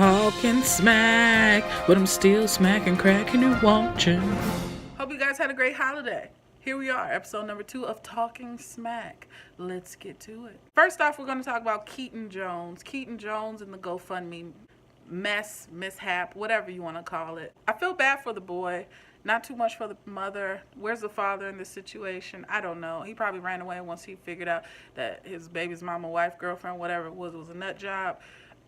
Talking smack, but I'm still smacking, cracking, and watching. Hope you guys had a great holiday. Here we are, episode number 2 of Talking Smack. Let's get to it. First off, we're going to talk about Keaton Jones. Keaton Jones and the GoFundMe mishap, whatever you want to call it. I feel bad for the boy. Not too much for the mother. Where's the father in this situation? I don't know. He probably ran away once he figured out that his baby's mama, wife, girlfriend, whatever it was a nut job.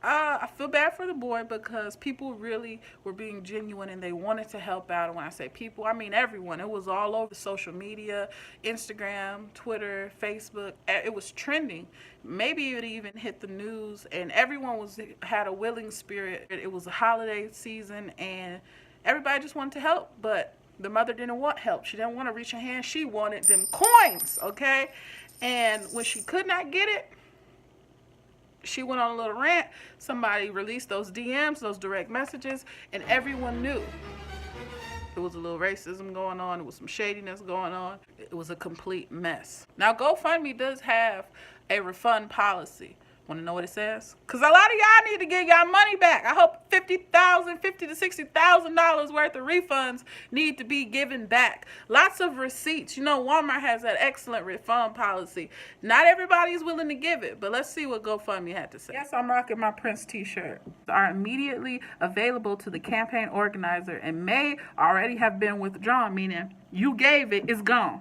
I feel bad for the boy because people really were being genuine and they wanted to help out. And when I say people, I mean everyone. It was all over social media, Instagram, Twitter, Facebook. It was trending. Maybe it even hit the news, and everyone had a willing spirit. It was a holiday season, and everybody just wanted to help, but the mother didn't want help. She didn't want to reach her hand. She wanted them coins, okay? And when she could not get it, she went on a little rant. Somebody released those DMs, those direct messages, and everyone knew. There was a little racism going on. There was some shadiness going on. It was a complete mess. Now, GoFundMe does have a refund policy. Want to know what it says? Because a lot of y'all need to get y'all money back. I hope $50,000 to $60,000 worth of refunds need to be given back. Lots of receipts. You know, Walmart has that excellent refund policy. Not everybody is willing to give it, but let's see what GoFundMe had to say. Yes, I'm rocking my Prince t-shirt. Are immediately available to the campaign organizer and may already have been withdrawn, meaning you gave it, it's gone.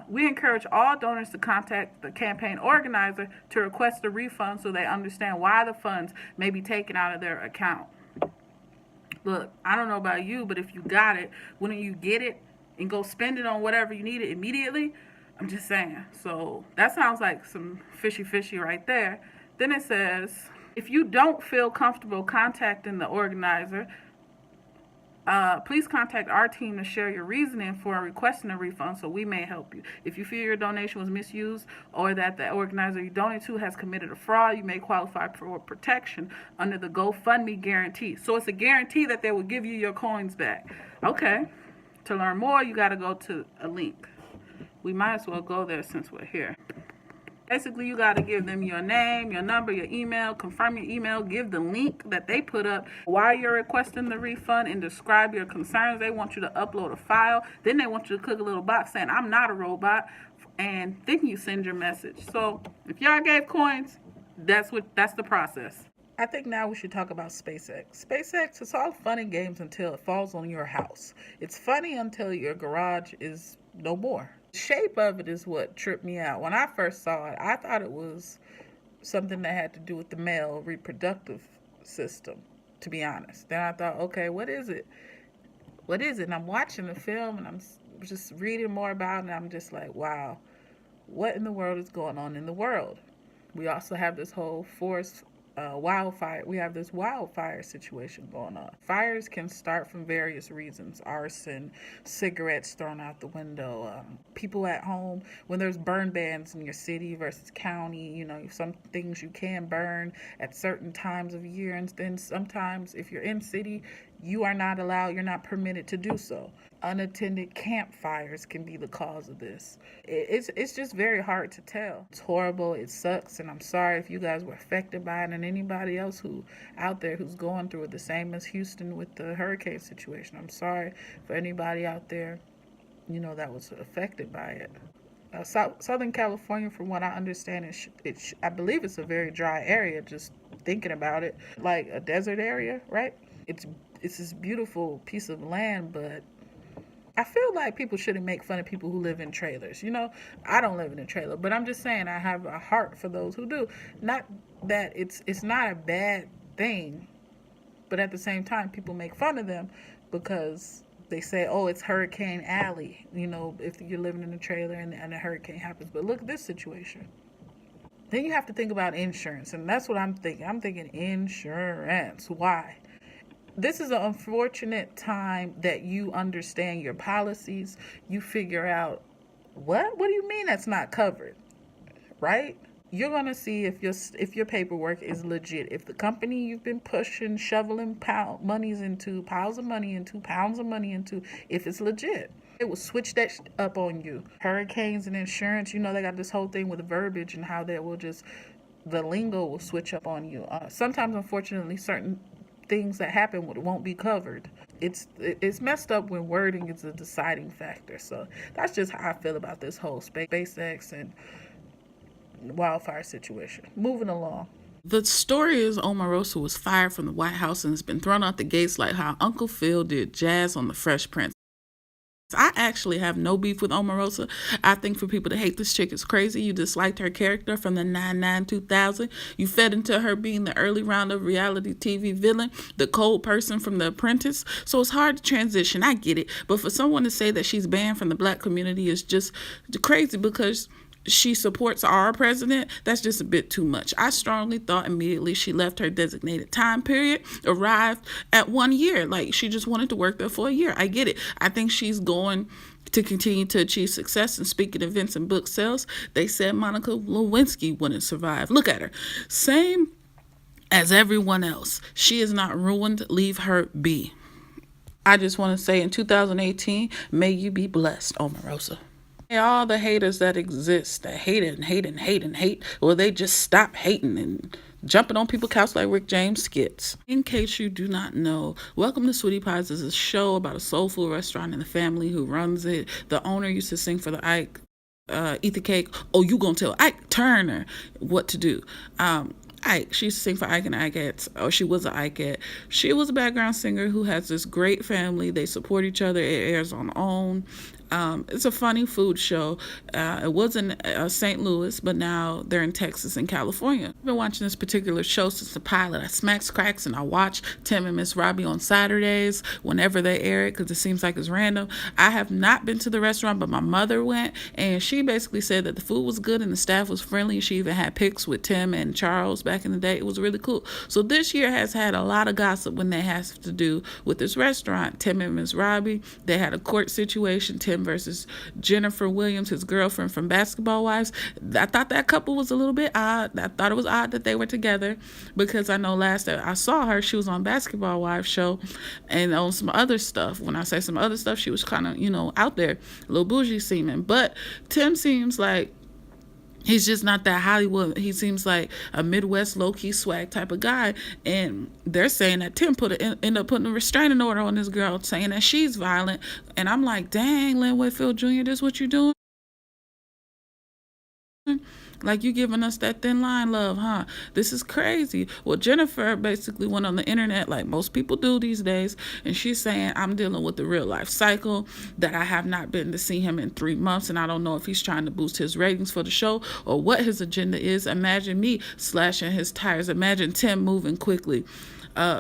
We encourage all donors to contact the campaign organizer to request a refund so they understand why the funds may be taken out of their account. Look, I don't know about you, but if you got it, wouldn't you get it and go spend it on whatever you needed immediately? I'm just saying. So that sounds like some fishy right there. Then it says, if you don't feel comfortable contacting the organizer, please contact our team to share your reasoning for requesting a refund so we may help you. If you feel your donation was misused or that the organizer you donate to has committed a fraud, you may qualify for protection under the GoFundMe guarantee. So it's a guarantee that they will give you your coins back. Okay. To learn more, you got to go to a link. We might as well go there since we're here. Basically, you got to give them your name, your number, your email, confirm your email, give the link that they put up while you're requesting the refund, and describe your concerns. They want you to upload a file. Then they want you to click a little box saying, I'm not a robot, and then you send your message. So if y'all gave coins, that's the process. I think now we should talk about SpaceX. SpaceX, it's all fun and games until it falls on your house. It's funny until your garage is no more. The shape of it is what tripped me out. When I first saw it, I thought it was something that had to do with the male reproductive system, to be honest. Then I thought, okay, what is it? What is it? And I'm watching the film and I'm just reading more about it, and I'm just like, wow, what in the world is going on in the world? We also have this whole wildfire. We have this wildfire situation going on. Fires can start from various reasons: arson, cigarettes thrown out the window, people at home. When there's burn bans in your city versus county, you know, some things you can burn at certain times of year, and then sometimes if you're in city, you are not allowed, you're not permitted to do so. Unattended campfires can be the cause of this. It's just very hard to tell. It's horrible. It sucks. And I'm sorry if you guys were affected by it, and anybody else who out there who's going through it, the same as Houston with the hurricane situation. I'm sorry for anybody out there, you know, that was affected by it. Southern California, from what I understand, I believe it's a very dry area, just thinking about it, like a desert area, right? It's this beautiful piece of land, but I feel like people shouldn't make fun of people who live in trailers. You know, I don't live in a trailer, but I'm just saying I have a heart for those who do. Not that it's not a bad thing, but at the same time, people make fun of them because they say, oh, it's Hurricane Alley, you know, if you're living in a trailer and a hurricane happens. But look at this situation. Then you have to think about insurance, and that's what I'm thinking. I'm thinking insurance. Why? This is an unfortunate time that you understand your policies. You figure out, what do you mean that's not covered, right? You're going to see if your paperwork is legit. If the company you've been pushing, shoveling piles of money into, pounds of money into, if it's legit. It will switch that up on you. Hurricanes and insurance, you know, they got this whole thing with the verbiage and how they will just the lingo will switch up on you. Sometimes, unfortunately, certain things that happen won't be covered. It's messed up when wording is a deciding factor. So that's just how I feel about this whole SpaceX and wildfire situation. Moving along. The story is Omarosa was fired from the White House and has been thrown out the gates like how Uncle Phil did Jazz on The Fresh Prince. I actually have no beef with Omarosa. I think for people to hate this chick is crazy. You disliked her character from the 2000. You fed into her being the early round of reality TV villain, the cold person from The Apprentice. So it's hard to transition. I get it. But for someone to say that she's banned from the black community is just crazy because she supports our president. That's just a bit too much. I strongly thought immediately she left her designated time period, arrived at 1 year. Like, she just wanted to work there for a year. I get it. I think she's going to continue to achieve success in speaking events and book sales. They said Monica Lewinsky wouldn't survive. Look at her. Same as everyone else. She is not ruined. Leave her be. I just want to say in 2018, may you be blessed, Omarosa. All the haters that exist that hate and hate and hate and hate, well, they just stop hating and jumping on people's couch like Rick James skits. In case you do not know, Welcome to Sweetie Pies is a show about a soul food restaurant and the family who runs it. The owner used to sing for the Ike, Eat the Cake. Oh, you gonna tell Ike Turner what to do. Ike, she used to sing for Ike and Ikeettes. Oh, she was an Ikeette. She was a background singer who has this great family. They support each other. It airs on OWN. It's a funny food show. It was in St. Louis, but now they're in Texas and California. I've been watching this particular show since the pilot. I smacks cracks and I watch Tim and Miss Robbie on Saturdays whenever they air it because it seems like it's random. I have not been to the restaurant, but my mother went, and she basically said that the food was good and the staff was friendly. She even had pics with Tim and Charles back in the day. It was really cool. So this year has had a lot of gossip when they have to do with this restaurant. Tim and Miss Robbie, they had a court situation. Tim versus Jennifer Williams, his girlfriend from Basketball Wives. I thought that couple was a little bit odd. I thought it was odd that they were together because I know last time I saw her, she was on Basketball Wives show and on some other stuff. When I say some other stuff, she was kind of, out there, a little bougie seeming. But Tim seems like he's just not that Hollywood. He seems like a Midwest low-key swag type of guy. And they're saying that Tim end up putting a restraining order on this girl, saying that she's violent. And I'm like, dang, Lin Whitfield Jr., this what you doing? Like, you giving us that thin line love, huh? This is crazy. Well, Jennifer basically went on the internet like most people do these days, and she's saying, I'm dealing with the real life cycle, that I have not been to see him in 3 months, and I don't know if he's trying to boost his ratings for the show or what his agenda is. Imagine me slashing his tires. Imagine Tim moving quickly.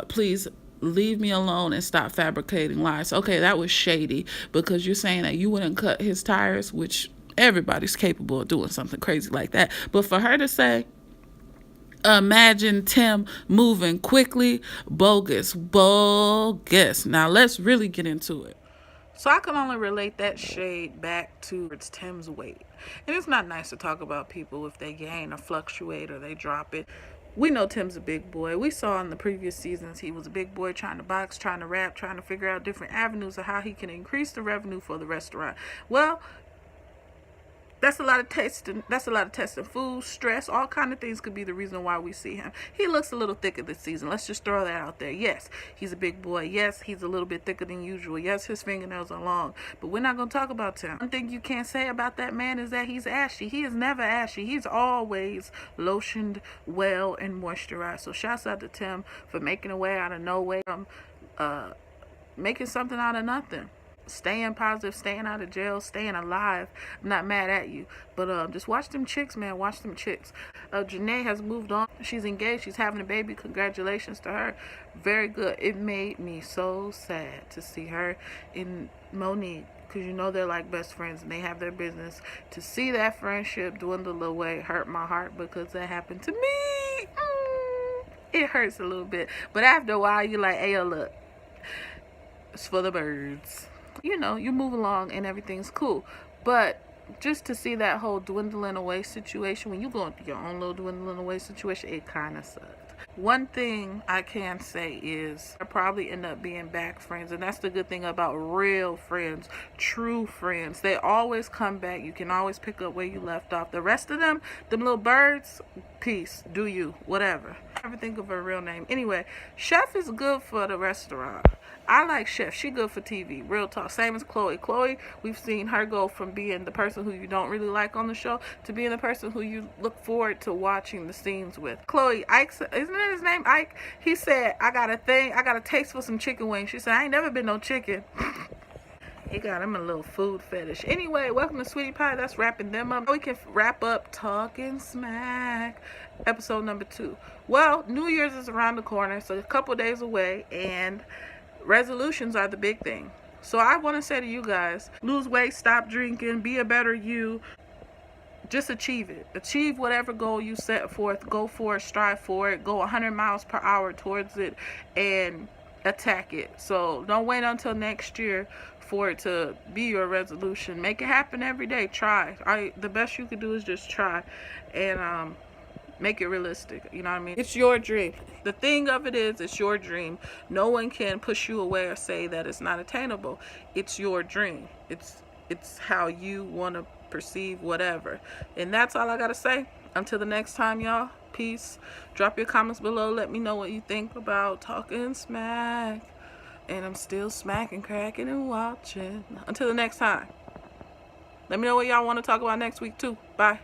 Please leave me alone and stop fabricating lies. Okay, that was shady because you're saying that you wouldn't cut his tires, which everybody's capable of doing something crazy like that. But for her to say, imagine Tim moving quickly, bogus. Now let's really get into it. So I can only relate that shade back to it's Tim's weight. And it's not nice to talk about people if they gain or fluctuate or they drop it. We know Tim's a big boy. We saw in the previous seasons he was a big boy trying to box, trying to rap, trying to figure out different avenues of how he can increase the revenue for the restaurant. Well, that's a lot of testing. That's a lot of testing food, stress, all kind of things could be the reason why we see him. He looks a little thicker this season. Let's just throw that out there. Yes, he's a big boy. Yes, he's a little bit thicker than usual. Yes, his fingernails are long. But we're not going to talk about Tim. One thing you can't say about that man is that he's ashy. He is never ashy. He's always lotioned well and moisturized. So shouts out to Tim for making a way out of no way. Making something out of nothing. Staying positive, staying out of jail, staying alive. I'm not mad at you. But just watch them chicks, man. Watch them chicks. Janae has moved on. She's engaged. She's having a baby. Congratulations to her. Very good. It made me so sad to see her and Monique, because they're like best friends and they have their business. To see that friendship dwindle away hurt my heart because that happened to me. It hurts a little bit. But after a while, you're like, hey, look, it's for the birds. You move along and everything's cool. But just to see that whole dwindling away situation, when you go through your own little dwindling away situation, it kind of sucked. One thing I can say is I probably end up being back friends, and that's the good thing about real friends, true friends. They always come back. You can always pick up where you left off. The rest of them little birds, peace, do you, whatever. I never think of her real name. Anyway, Chef is good for the restaurant. I like Chef. She good for TV. Real talk. Same as Chloe. Chloe, we've seen her go from being the person who you don't really like on the show to being the person who you look forward to watching the scenes with. Chloe, Ike, isn't it his name? Ike? He said, I got a taste for some chicken wings. She said, I ain't never been no chicken. He got him a little food fetish. Anyway, welcome to Sweetie Pie. That's wrapping them up. We can wrap up Talking Smack, episode number 2. Well, New Year's is around the corner, so a couple days away, and resolutions are the big thing. So I want to say to you guys, lose weight, stop drinking, be a better you. Just achieve it. Achieve whatever goal you set forth. Go for it, strive for it, go 100 miles per hour towards it, and attack it. So don't wait until next year for it to be your resolution. Make it happen every day. Try. The best you can do is just try, and make it realistic. You know what I mean? It's your dream. The thing of it is, it's your dream. No one can push you away or say that it's not attainable. It's your dream. It's how you want to perceive whatever. And that's all I gotta say. Until the next time, y'all. Peace. Drop your comments below. Let me know what you think about Talking Smack. And I'm still smacking, cracking, and watching. Until the next time. Let me know what y'all want to talk about next week too. Bye.